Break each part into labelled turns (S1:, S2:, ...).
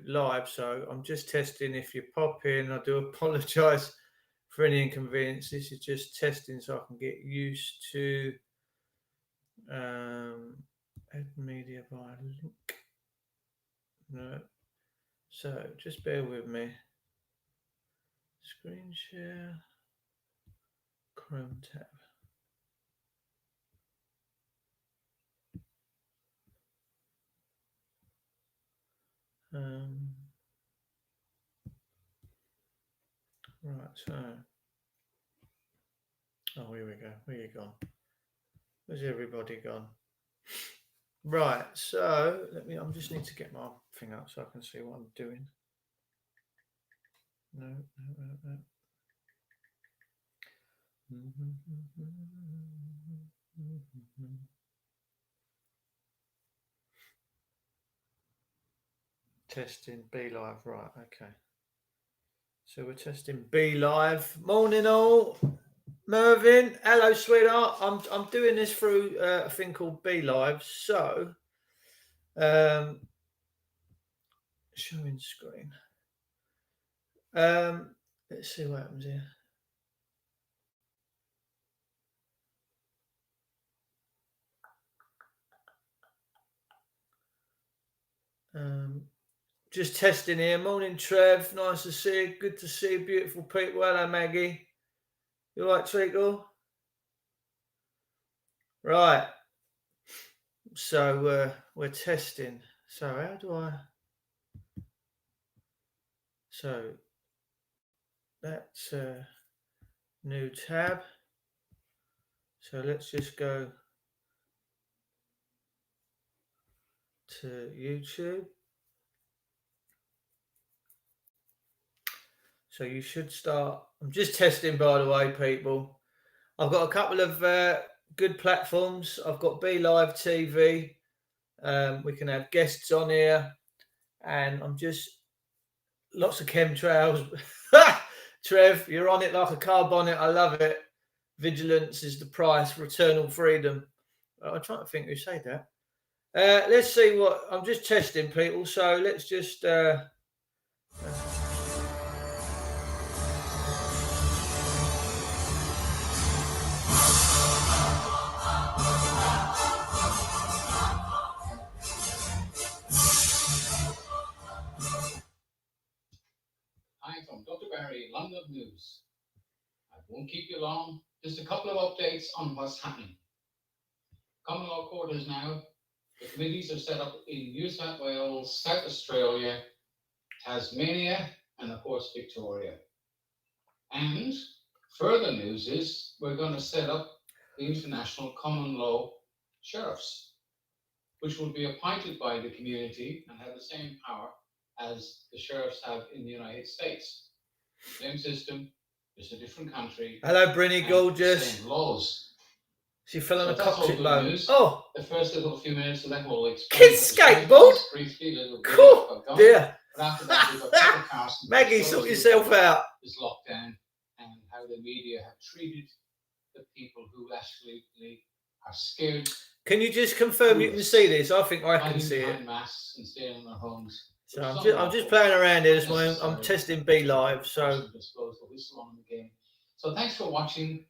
S1: live, so I'm just testing if you pop in. I do apologise for any inconvenience. This is just testing so I can get used to add media by link. No, so just bear with me. Screen share, Chrome tab. Right, so here we go. Where you gone? Where's everybody gone? Right, so I just need to get my thing up so I can see what I'm doing. No. Testing B Live, right, okay. So we're testing B Live. Morning all. Mervyn, hello sweetheart. I'm doing this through a thing called B Live. So showing screen. Let's see what happens here. Just testing here. Morning, Trev. Nice to see you. Good to see you, beautiful people. Hello, Maggie. You all right, Treacle? Right. So we're testing. So how do I? So that's a new tab. So let's just go to YouTube. So you should start. I'm just testing, by the way, people. I've got a couple of good platforms. I've got B Live TV. We can have guests on here, and I'm just lots of chemtrails. Trev, you're on it like a car bonnet. I love it. Vigilance is the price for eternal freedom. I'm trying to think who said that. Let's see what I'm just testing, people. So let's just.
S2: Hi from Dr. Barry, London News. I won't keep you long. Just a couple of updates on what's happening. Common Law Court is now, the committees are set up in New South Wales, South Australia, Tasmania, and of course Victoria. And further news is we're going to set up the International Common Law Sheriffs, which will be appointed by the community and have the same power as the sheriffs have in the United States. Same system, just a different country.
S1: Hello, Brinny, gorgeous.
S2: Same laws.
S1: She fell on
S2: So
S1: a
S2: that's all
S1: cockpit
S2: good
S1: bone.
S2: news.
S1: Oh,
S2: The first little few minutes, and then we'll explain.
S1: kids skateboard.
S2: Briefly, little
S1: Cool. Yeah.
S2: But after that, we've got Tucker Carlson.
S1: Maggie, sort yourself out.
S2: This lockdown and how the media have treated the people who actually are scared.
S1: Can you just confirm you can see this? I think I can see it.
S2: Masks and staying in their homes.
S1: So I'm just playing around here this morning. I'm testing B Live. So
S2: thanks for watching.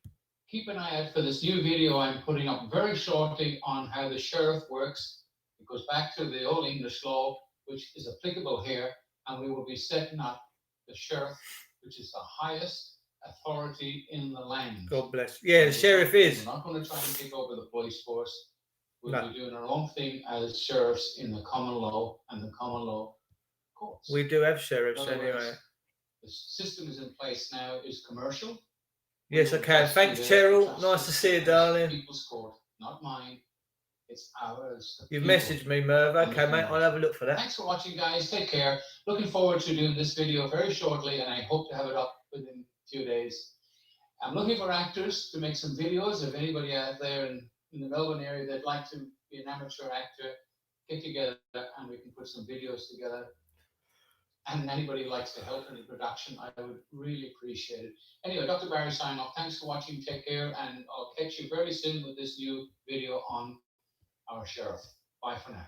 S2: Keep an eye out for this new video I'm putting up very shortly on how the sheriff works. It goes back to the old English law, which is applicable here, and we will be setting up the sheriff, which is the highest authority in the land.
S1: God bless. Yeah, the sheriff is.
S2: We're not going to try and take over the police force. We'll be doing our own thing as sheriffs in the common law and the common law courts.
S1: We do have sheriffs anyway.
S2: The system is in place now is commercial.
S1: Yes, I can. Thanks, Cheryl. Nice to see you, darling.
S2: People's court, not mine. It's ours.
S1: You've messaged me, Merv. Okay, mate. I'll have a look for that.
S2: Thanks for watching, guys. Take care. Looking forward to doing this video very shortly, and I hope to have it up within a few days. I'm looking for actors to make some videos. If anybody out there in the Melbourne area that'd like to be an amateur actor, get together and we can put some videos together. And anybody who likes to help in the production, I would really appreciate it. Anyway, Dr. Barry signing off. Thanks for watching. Take care, and I'll catch you very soon with this new video on our sheriff. Bye for now.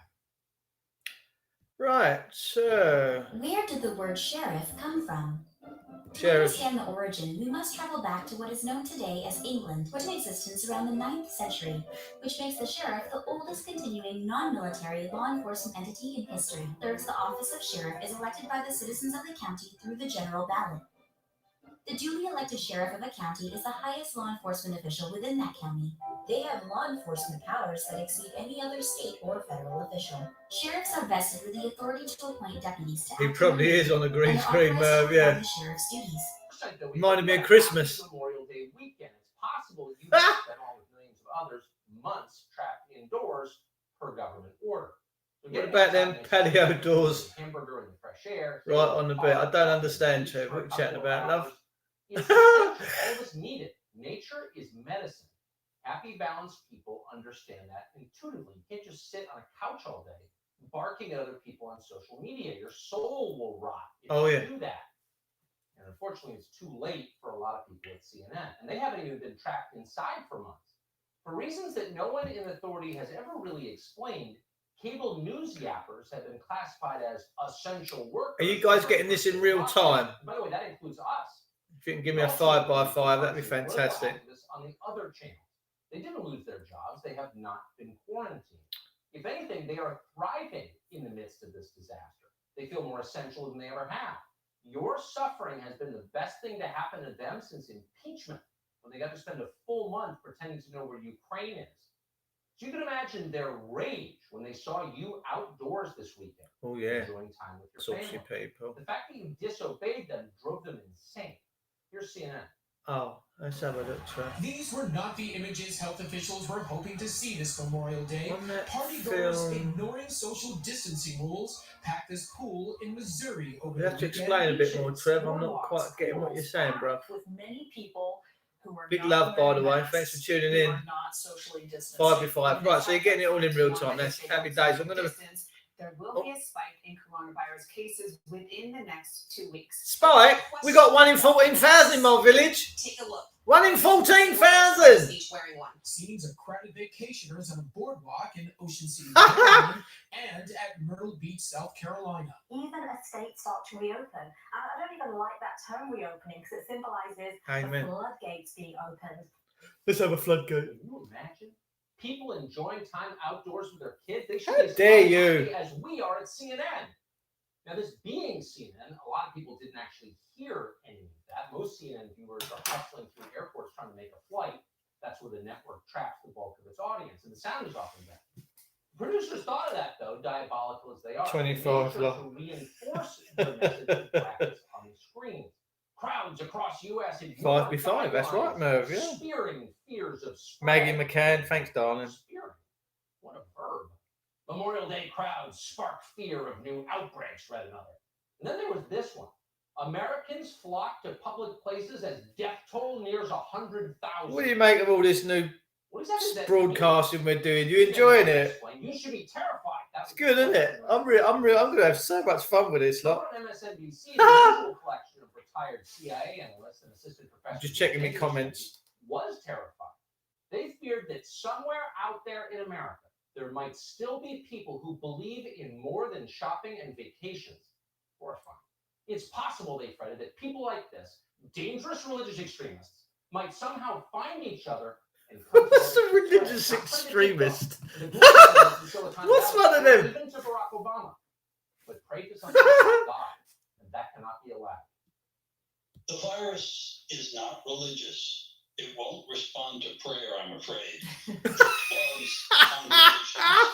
S1: Right, so
S3: Where did the word sheriff come from? To
S1: sheriff.
S3: understand the origin, we must travel back to what is known today as England, which in existence around the 9th century, which makes the sheriff the oldest continuing non-military law enforcement entity in history. Third, the office of sheriff is elected by the citizens of the county through the general ballot. The duly elected sheriff of a county is the highest law enforcement official within that county. They have law enforcement powers that exceed any other state or federal official. Sheriffs are vested with the authority to appoint deputies to
S1: He
S3: act
S1: probably
S3: in
S1: is on a
S3: and
S1: green
S3: are
S1: screen,
S3: authorized
S1: Merv,
S3: to perform
S1: yeah.
S3: the sheriff's duties.
S1: Reminded me of Christmas.
S4: Memorial Day weekend. It's possible you have spent along with millions of others months trapped indoors per government order. So
S1: What about them patio doors?
S4: Hamburger in the fresh air.
S1: Right on the bit. I don't understand, Trev. What are you chatting about, love?
S4: It's all of us need it. Nature is medicine. Happy, balanced people understand that intuitively. You can't just sit on a couch all day barking at other people on social media. Your soul will rot if you do that. And unfortunately, it's too late for a lot of people at CNN. And they haven't even been trapped inside for months. For reasons that no one in authority has ever really explained, cable news yappers have been classified as essential workers.
S1: Are you guys getting this in real time?
S4: By the way, that includes us.
S1: If you can give me a 5x5, that'd be fantastic.
S4: On the other channels, they didn't lose their jobs. They have not been quarantined. If anything, they are thriving in the midst of this disaster. They feel more essential than they ever have. Your suffering has been the best thing to happen to them since impeachment, when they got to spend a full month pretending to know where Ukraine is. So you can imagine their rage when they saw you outdoors this weekend.
S1: Oh, yeah.
S4: Enjoying time with your
S1: Saucy
S4: family.
S1: people.
S4: The fact that you disobeyed them drove them insane. Here's CNN.
S1: Oh, let's have a look, Trev.
S5: These were not the images health officials were hoping to see this Memorial Day.
S1: Wasn't that
S5: Partygoers
S1: film?
S5: ignoring social distancing rules packed this pool in Missouri over
S1: You
S5: the
S1: have to
S5: weekend.
S1: explain a bit more, Trev. I'm not quite getting what you're saying, bro.
S6: With many people who are
S1: Big
S6: not
S1: love, by the
S6: wearing
S1: way.
S6: masks,
S1: Thanks for tuning
S6: who
S1: in.
S6: are not socially distancing.
S1: 5x5. Right, so you're getting it all in real time. That's happy days. I'm going to...
S6: There will be a spike in coronavirus cases within the next 2 weeks.
S1: Spike? We got 1 in 14,000 in my village.
S6: Take a look.
S1: 1 in 14,000.
S6: Each wearing one.
S5: Scenes of crowded vacationers on a boardwalk in Ocean City, Maryland, and at Myrtle Beach, South Carolina.
S7: Even as states start to reopen, and I don't even like that term reopening because it symbolises
S1: Amen.
S7: the floodgates being opened.
S1: Let's have a floodgate.
S4: Can you imagine? People enjoying time outdoors with their kids. They should
S1: How
S4: be as
S1: dare
S4: happy
S1: you.
S4: as we are at CNN. Now, this being CNN, a lot of people didn't actually hear any of that. Most CNN viewers are hustling through airports trying to make a flight. That's where the network traps the bulk of its audience, and the sound is often bad. Producers thought of that, though, diabolical as they are.
S1: 25
S4: They made sure
S1: love.
S4: to reinforce their message with graphics on the screens. Crowds across U.S. ignored
S1: 5x5, that's right,
S4: guidelines,
S1: Merv, yeah.
S4: Spearing fears of spread.
S1: Maggie McCann, thanks, darling.
S4: Spearing. What a verb. Memorial Day crowds spark fear of new outbreaks, read another. And then there was this one. Americans flock to public places as death toll nears 100,000.
S1: What do you make of all this new
S4: What exactly does that
S1: broadcasting
S4: mean?
S1: we're doing? You enjoying it?
S4: You should be terrified. That
S1: It's
S4: was
S1: good, isn't it? I'm going to have so much fun with this lot.
S4: On MSNBC, the usual collection of retired CIA analysts and assistant professors.
S1: Just checking my comments.
S4: Was terrified. They feared that somewhere out there in America, there might still be people who believe in more than shopping and vacations. Horrifying. It's possible, they fretted, that people like this, dangerous religious extremists, might somehow find each other and come
S1: What's
S4: together
S1: a
S4: to spread
S1: religious
S4: not for the
S1: extremist?
S4: kickoff, but the Silicon
S1: What's
S4: Valley,
S1: one of them?
S4: Even to Barack Obama. But pray to something like God, and that cannot be allowed.
S8: The virus is not religious. It won't respond to prayer, I'm afraid.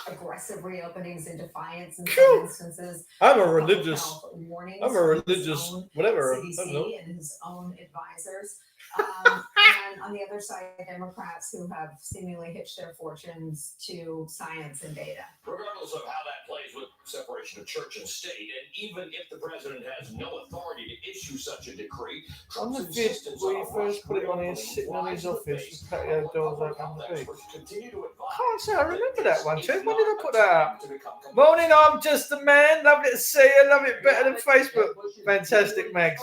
S6: Aggressive reopenings in defiance in
S1: Cool.
S6: some instances.
S1: I'm a
S6: Public
S1: religious,
S6: health warnings
S1: I'm a
S6: from his
S1: religious,
S6: own
S1: whatever. I don't know.
S6: CDC and his own advisors. And on the other side, Democrats who have seemingly hitched their fortunes to science and data.
S9: Regardless of how that plays with separation of church and state, and even if the president has no authority to issue such a decree,
S1: On
S9: Trump's
S1: the vid
S9: insistence
S1: where
S9: on
S1: you
S9: a
S1: first
S9: rush
S1: put it on here,
S9: reopening
S1: sitting on his
S9: flies in the
S1: office
S9: face
S1: with patio
S9: of
S1: doors
S9: public
S1: open
S9: health
S1: the big.
S9: experts continue to advise
S1: Can't say I remember that one,
S9: it's
S1: Tim. When did I
S9: not
S1: put
S9: a
S1: that
S9: time
S1: up?
S9: to become complacent.
S1: Morning, I'm just a man. Lovely to see you. Love it better than Facebook. Fantastic, Max.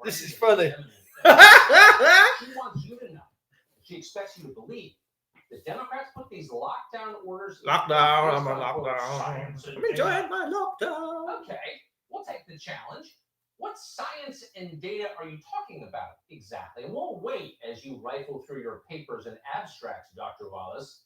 S1: This is funny.
S4: She wants you to know. She expects you to believe The Democrats put these lockdown orders. in
S1: Lockdown,
S4: place
S1: I'm a
S4: based on, quote,
S1: lockdown.
S4: science and
S1: I'm
S4: data.
S1: enjoying my lockdown.
S4: Okay, we'll take the challenge. What science and data are you talking about exactly? And we'll wait as you rifle through your papers and abstracts, Dr. Wallace.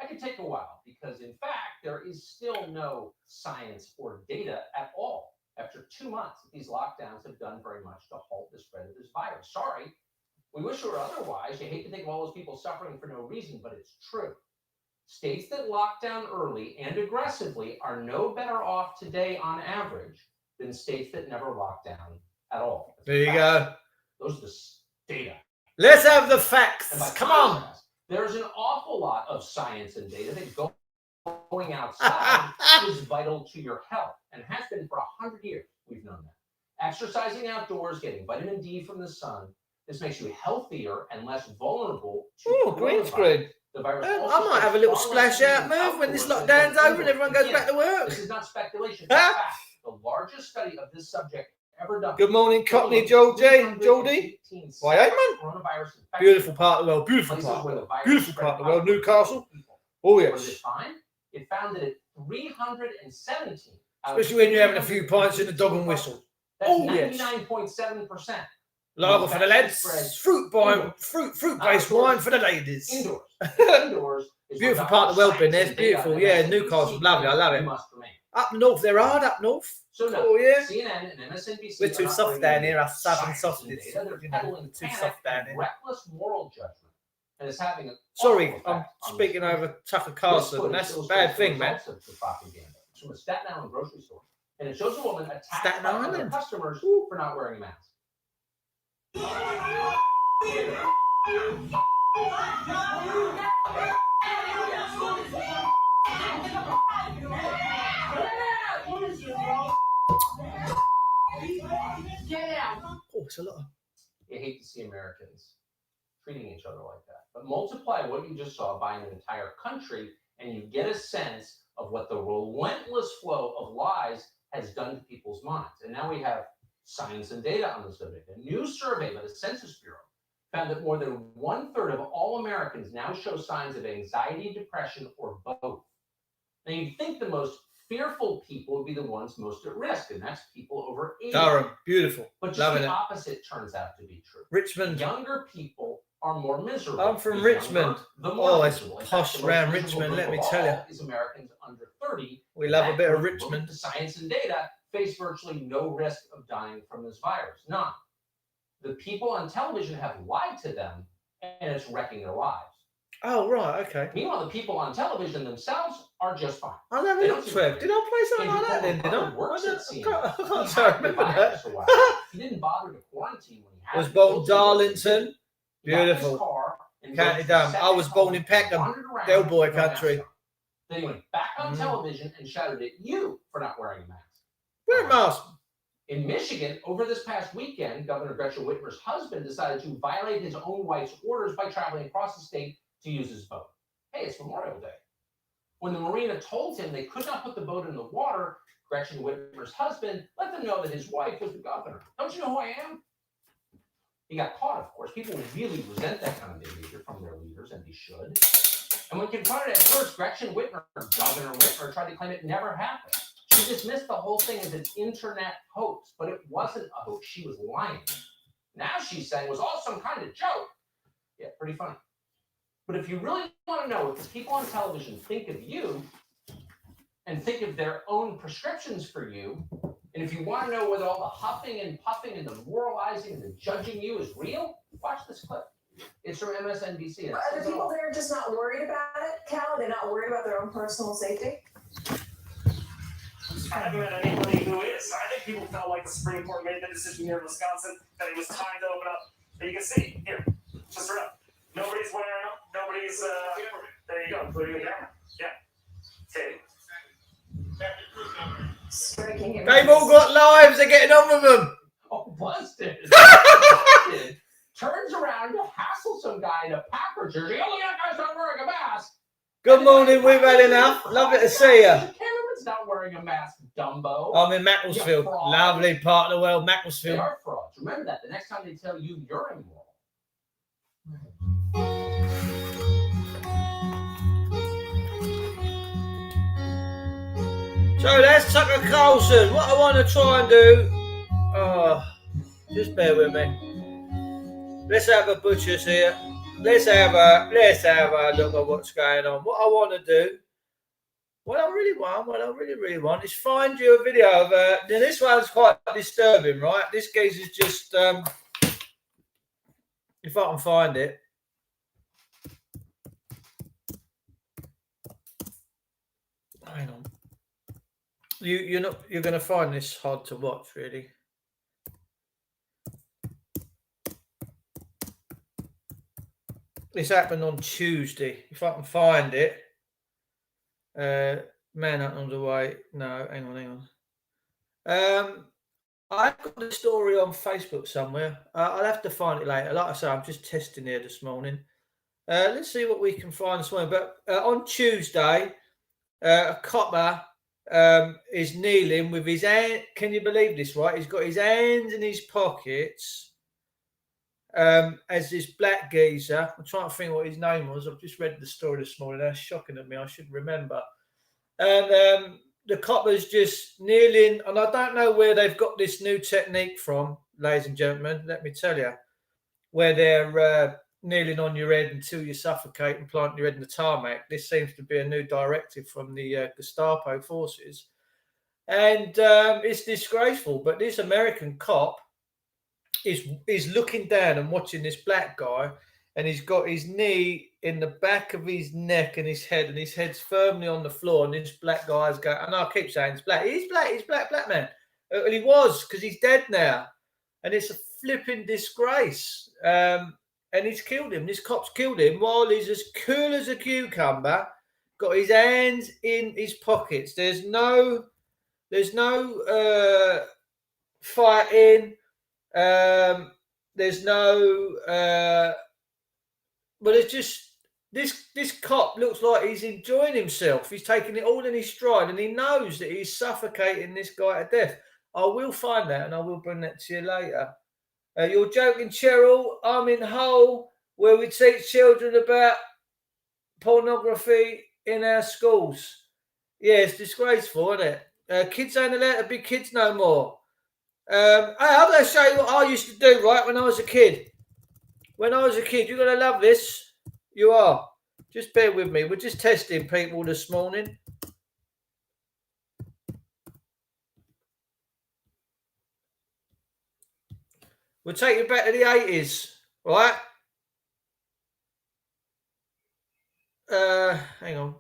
S4: That could take a while because, in fact, there is still no science or data at all. After 2 months, these lockdowns have done very much to halt the spread of this virus. Sorry, we wish it were otherwise. You hate to think of all those people suffering for no reason, but it's true. States that lock down early and aggressively are no better off today on average than states that never lock down at all.
S1: There you go.
S4: Those are the data.
S1: Let's have the
S4: And by
S1: facts. Come on.
S4: contrast, there's an awful lot of science and data that going outside is vital to your health and has been for 100 years. We've known that. Exercising outdoors, getting vitamin D from the sun, this makes you healthier and less vulnerable to
S1: Oh, green
S4: coronavirus.
S1: screen.
S4: The virus
S1: I
S4: also
S1: might have a
S4: spreads
S1: little
S4: far less
S1: splash out
S4: easily
S1: move when this
S4: outdoors
S1: lockdown's
S4: than
S1: over and everyone goes back to work.
S4: This is not speculation. It's fact. The largest study of this subject ever done.
S1: Good morning, Cockney Georgie. Geordie. Why, hey, man.
S4: Coronavirus infection.
S1: Beautiful part of the world. Beautiful
S4: Places
S1: part.
S4: where the virus
S1: Beautiful
S4: spread
S1: part of the world.
S4: outward to
S1: Newcastle.
S4: people.
S1: Oh,
S4: What did it
S1: yes.
S4: find? It found that at 317. out of
S1: Especially when you're having a few pints in the dog and whistle.
S4: That's
S1: Oh, yes.
S4: 99.7%.
S1: Lager for the lads.
S4: Spreads
S1: Fruit wine, fruit-based wine for the ladies.
S4: Indoors. Indoors is where
S1: Beautiful
S4: the
S1: part of the world,
S4: science
S1: Ben. It's
S4: and data
S1: beautiful.
S4: and
S1: Yeah,
S4: MSNBC
S1: Newcastle. Lovely. I love it.
S4: must remain.
S1: Up north, they're hard up north.
S4: So no,
S1: Oh, yeah.
S4: CNN and MSNBC
S1: We're
S4: are
S1: too
S4: not
S1: soft
S4: bringing
S1: down here, us southern
S4: science and
S1: sausages.
S4: data. They're
S1: You know,
S4: peddling
S1: too
S4: panic
S1: soft down
S4: and
S1: here.
S4: reckless moral judgment, and it's having an
S1: Sorry,
S4: awful
S1: I'm
S4: effect on
S1: speaking
S4: this
S1: over Tucker
S4: This
S1: Carlson.
S4: footage
S1: That's a
S4: illustrates
S1: bad thing,
S4: the
S1: man.
S4: results of the propaganda. It's from a Staten Island grocery store, and it shows a woman attacked
S1: Staten
S4: by other
S1: Island?
S4: customers for not wearing a mask.
S1: Oh, it's a lot of...
S4: You hate to see Americans treating each other like that. But multiply what you just saw by an entire country, and you get a sense of what the relentless flow of lies has done to people's minds. And now we have science and data on the subject. A new survey by the Census Bureau found that more than 1/3 of all Americans now show signs of anxiety, depression, or both. Now, you'd think the most fearful people would be the ones most at risk, and that's people over 80.
S1: Durham, beautiful.
S4: But just
S1: Loving
S4: the
S1: it.
S4: opposite turns out to be true.
S1: Richmond.
S4: Younger people are more miserable.
S1: I'm from
S4: The
S1: Richmond.
S4: younger, the more
S1: Oh, it's
S4: miserable. In fact,
S1: posh
S4: the most
S1: round
S4: miserable
S1: Richmond,
S4: group
S1: let me
S4: of
S1: tell you.
S4: all is Americans under 30.
S1: We love a
S4: That
S1: bit of
S4: group, looking
S1: Richmond.
S4: to science and data face virtually no risk of dying from this virus. None. The people on television have lied to them, and it's wrecking their lives.
S1: Oh, right, okay.
S4: Meanwhile, the people on television themselves are just fine.
S1: I'll have a
S4: They
S1: look,
S4: don't seem
S1: Trev.
S4: to
S1: Did I play something
S4: Andrew
S1: like that then,
S4: Cuomo
S1: did I?
S4: probably works at
S1: I
S4: CNN.
S1: can't
S4: He
S1: sorry,
S4: had the
S1: remember
S4: virus
S1: that.
S4: a while. He didn't bother to quarantine when he had
S1: Was
S4: it.
S1: born
S4: He told
S1: Darlington.
S4: you he got in his
S1: Beautiful.
S4: car and
S1: County
S4: drove to
S1: Durham. I
S4: second
S1: was born
S4: home,
S1: in Peckham,
S4: wandered around
S1: Del Boy
S4: with no mask
S1: country.
S4: on. Then he went back on
S1: Mm.
S4: television and shouted at you for not wearing a mask.
S1: Wear a mask.
S4: In Michigan, over this past weekend, Governor Gretchen Whitmer's husband decided to violate his own wife's orders by traveling across the state to use his boat. Hey, it's Memorial Day. When the marina told him they could not put the boat in the water, Gretchen Whitmer's husband let them know that his wife was the governor. Don't you know who I am? He got caught, of course. People really resent that kind of behavior from their leaders, and they should. And when confronted at first, Gretchen Whitmer, Governor Whitmer, tried to claim it never happened. She dismissed the whole thing as an internet hoax, but it wasn't a hoax. She was lying. Now she's saying it was all some kind of joke. Yeah, pretty funny. But if you really want to know what the people on television think of you and think of their own prescriptions for you, and if you want to know whether all the huffing and puffing and the moralizing and the judging you is real, watch this clip. It's from MSNBC. and it
S6: Are
S4: says
S6: the
S4: it
S6: people
S4: all.
S6: there just not worried about it, Cal? They're not worried about their own personal safety?
S10: I haven't met anybody who is. I think people felt like the Supreme Court made the decision here in Wisconsin that it was time to open up. And you can see here, just right up. Nobody's wearing them. Nobody's. There you go, including the camera. Yeah. Okay.
S6: Striking him.
S1: They've all got lives. They're getting on with them.
S4: Oh, busted. Busted. Turns around to hassle some guy in a Packer jersey. Oh, yeah, guy's not wearing a mask.
S1: Good morning. We've had enough. Lovely to see you.
S4: The cameraman's not wearing a mask, Dumbo.
S1: I'm in Macclesfield.
S4: fraud.
S1: Lovely part of the world,
S4: They
S1: Macclesfield.
S4: are frauds. Remember that. The next time they tell you you're immoral.
S1: So that's Tucker Carlson. What I want to try and do, just bear with me. Let's have a butcher's here. Let's have a look at what's going on. What I want to do, what I really want is find you a video of now this one's quite disturbing, right? This case is just if I can find it. Hang on. You're going to find this hard to watch, really. This happened on Tuesday. If I can find it. Manhunt on the way. No, hang on. I've got the story on Facebook somewhere. I'll have to find it later. Like I say, I'm just testing here this morning. Let's see what we can find this morning. But on Tuesday, a copper is kneeling with his hand. Can you believe this, right? He's got his hands in his pockets as this black geezer. I'm trying to think what his name was. I've just read the story this morning. That's shocking to me. I should remember. And the copper's just kneeling. And I don't know where they've got this new technique from, ladies and gentlemen. Let me tell you. Where they're kneeling on your head until you suffocate and plant your head in the tarmac. This seems to be a new directive from the Gestapo forces. And it's disgraceful. But this American cop is looking down and watching this black guy, and he's got his knee in the back of his neck and his head's firmly on the floor, and this black guy's going, and I keep saying it's black. He's black man. Well, he was, because he's dead now. And it's a flipping disgrace. And he's killed him. This cop's killed him while he's as cool as a cucumber, got his hands in his pockets. There's no fighting. There's no but it's just this cop looks like he's enjoying himself. He's taking it all in his stride, and he knows that he's suffocating this guy to death. I will find that, and I will bring that to you later. You're joking, Cheryl. I'm in Hull, where we teach children about pornography in our schools. Yeah, it's disgraceful, isn't it? Kids ain't allowed to be kids no more. Hey, I'm going to show you what I used to do, right, when I was a kid. When I was a kid, you're going to love this. You are. Just bear with me. We're just testing people this morning. We'll take you back to the 80s, right? Hang on.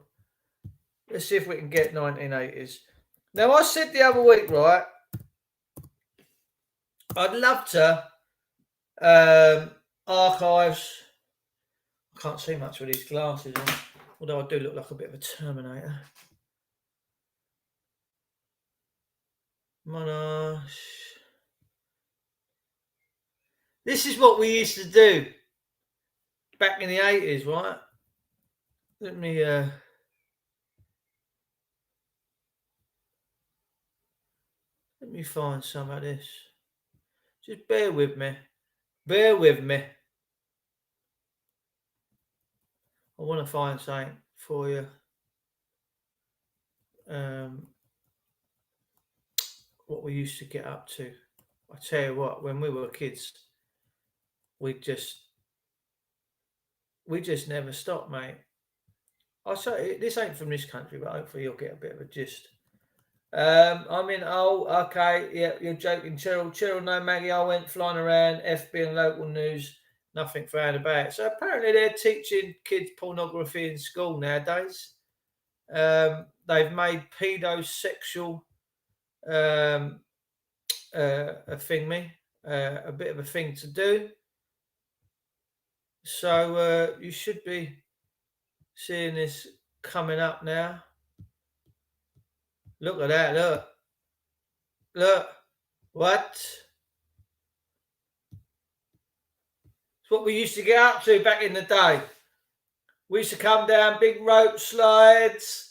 S1: Let's see if we can get 1980s. Now, I said the other week, right, I'd love to archives. I can't see much with these glasses on, although I do look like a bit of a Terminator. Monash. This is what we used to do back in the 80s, right? Let me find some of this. Just bear with me. Bear with me. I want to find something for you. What we used to get up to. I tell you what, when we were kids, we just never stopped, mate. I say this ain't from this country, but hopefully you'll get a bit of a gist. I mean, oh, okay, yeah, you're joking, Cheryl, no, Maggie, I went flying around, FB and local news, nothing found about it. So apparently they're teaching kids pornography in school nowadays. They've made pedosexual a bit of a thing to do. So you should be seeing this coming up now. Look at that, look. What? It's what we used to get up to back in the day. We used to come down big rope slides.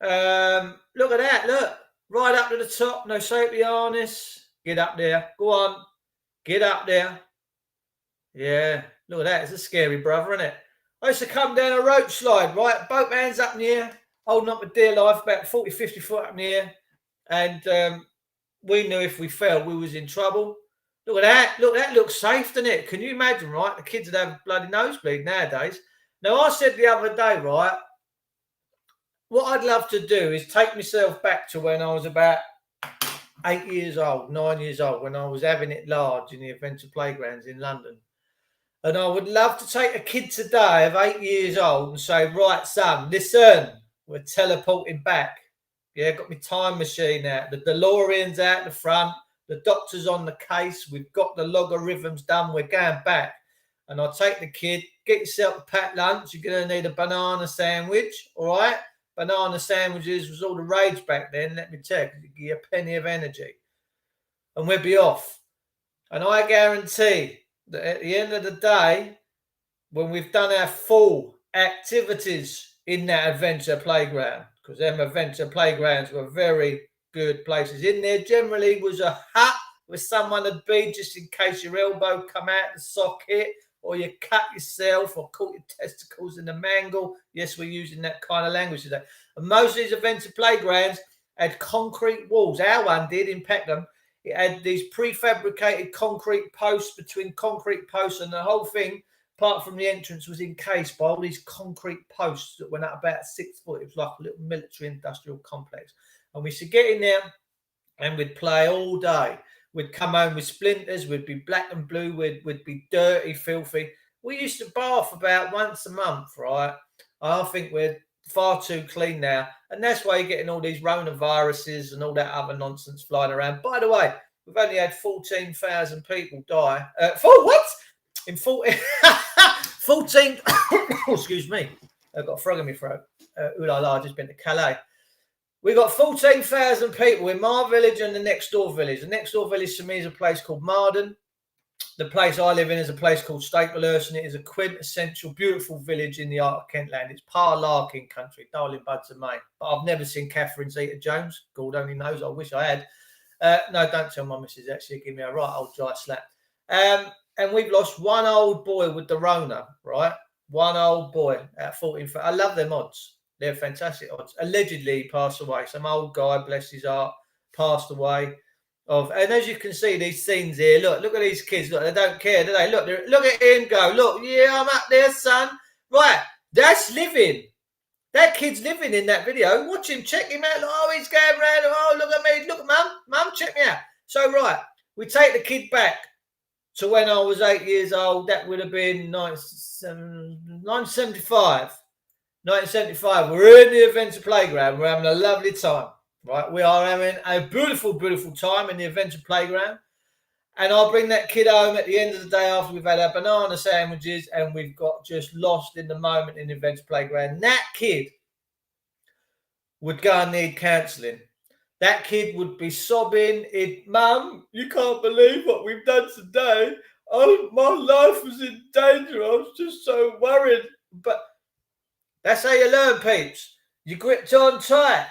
S1: Look at that, look. Right up to the top, no safety harness. Get up there, go on. Get up there. Yeah, look at that, it's a scary brother, isn't it? I used to come down a rope slide, right? Both hands up in the air, holding up a dear life, about 40, 50 foot up in the air. and we knew if we fell, we was in trouble. Look at that. Look, that looks safe, doesn't it? Can you imagine, right? The kids would have a bloody nosebleed nowadays. Now, I said the other day, right, what I'd love to do is take myself back to when I was about 8 years old, 9 years old, when I was having it large in the Adventure Playgrounds in London. And I would love to take a kid today of 8 years old and say, right, son, listen, we're teleporting back. Yeah, got my time machine out. The DeLorean's out the front. The doctor's on the case. We've got the logarithms done. We're going back. And I'll take the kid, get yourself a packed lunch. You're going to need a banana sandwich, all right? Banana sandwiches was all the rage back then, let me tell you, because it give you a penny of energy. And we'd be off. And I guarantee that at the end of the day, when we've done our full activities in that adventure playground, because them adventure playgrounds were very good places. In there generally was a hut where someone would be just in case your elbow come out the socket or you cut yourself or caught your testicles in the mangle. Yes, we're using that kind of language today. And most of these adventure playgrounds had concrete walls. Our one did in Peckham. It had these prefabricated concrete posts between concrete posts, and the whole thing, apart from the entrance, was encased by all these concrete posts that went up about 6 foot. It was like a little military industrial complex. And we should get in there and we'd play all day. We'd come home with splinters. We'd be black and blue. We'd be dirty, filthy. We used to bath about once a month, right? I think we're far too clean now. And that's why you're getting all these coronaviruses and all that other nonsense flying around. By the way, we've only had 14,000 people die. What? In 14... excuse me. I've got a frog in my throat. I just been to Calais. We've got 14,000 people in my village and the next door village. The next door village to me is a place called Marden. The place I live in is a place called Staplehurst, and it is a quintessential, beautiful village in the heart of Kentland. It's Par-Larkin country, darling buds of May. But I've never seen Catherine Zeta-Jones. God only knows. I wish I had. No, don't tell my missus. Actually, give me a right old dry slap. And we've lost one old boy with the Rona, right? One old boy at 14. I love them odds. They're fantastic odds. Allegedly he passed away. Some old guy, bless his heart, passed away. And as you can see, these scenes here, look at these kids. Look, they don't care, do they? Look at him go. Look, yeah, I'm up there, son. Right, that's living. That kid's living in that video. Watch him, check him out. Look, oh, he's going around. Oh, look at me. Look, mum, check me out. So, right, we take the kid back to when I was 8 years old. That would have been 1975. 1975. We're in the Adventure Playground. We're having a lovely time. Right, we are having a beautiful, beautiful time in the Adventure Playground. And I'll bring that kid home at the end of the day after we've had our banana sandwiches and we've got just lost in the moment in the Adventure Playground. That kid would go and need counselling. That kid would be sobbing. Mum, you can't believe what we've done today. Oh, my life was in danger. I was just so worried. But that's how you learn, peeps. You gripped on tight.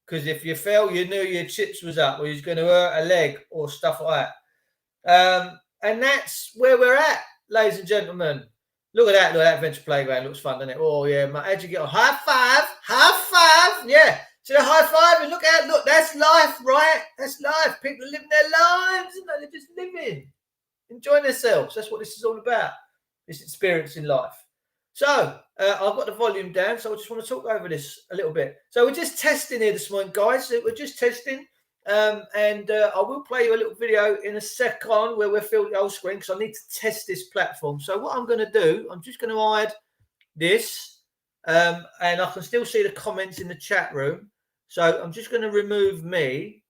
S1: Because if you fell, you knew your chips was up or you was going to hurt a leg or stuff like that. And that's where we're at, ladies and gentlemen. Look at that. Look at that Adventure Playground. Looks fun, doesn't it? Oh, yeah. How'd you get on? High five. High five. Yeah. So the high five and look at it. Look, that's life, right? That's life. People are living their lives. You know, they're just living. Enjoying themselves. That's what this is all about. This experience in life. So, I've got the volume down, so I just want to talk over this a little bit. So, we're just testing here this morning, guys. We're just testing. I will play you a little video in a second where we'll fill the whole screen because I need to test this platform. So, what I'm going to do, I'm just going to hide this. And I can still see the comments in the chat room. So, I'm just going to remove me.